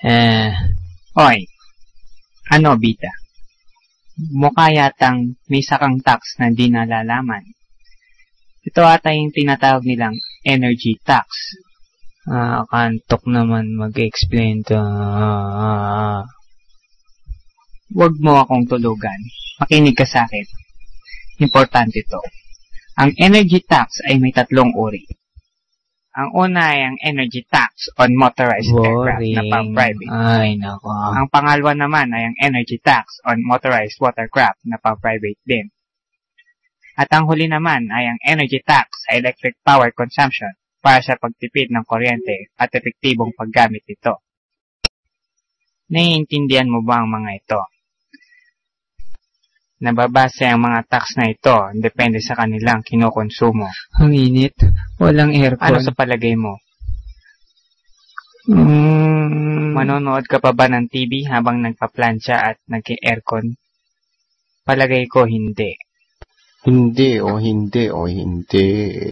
Oy, ano bida? Mukha yatang may sakang tax na di nalalaman. Ito ata yung tinatawag nilang energy tax. Kantok naman mag-explain to. Huwag mo akong tulugan. Makinig ka sa akin. Importante to. Ang energy tax ay may tatlong uri. Ang una ay ang energy tax on motorized aircraft na pang-private. Ay, nako. Ang pangalawa naman ay ang energy tax on motorized watercraft na pang-private din. At ang huli naman ay ang energy tax sa electric power consumption para sa pagtipid ng kuryente at epektibong paggamit nito. Naiintindihan mo ba ang mga ito? Nababase ang mga tax na ito depende sa kanilang kinukonsumo. Ang init. Walang aircon. Ano sa palagay mo? Manonood ka pa ba ng TV habang nagpa-plancha at nag-aircon? Palagay ko hindi. Hindi.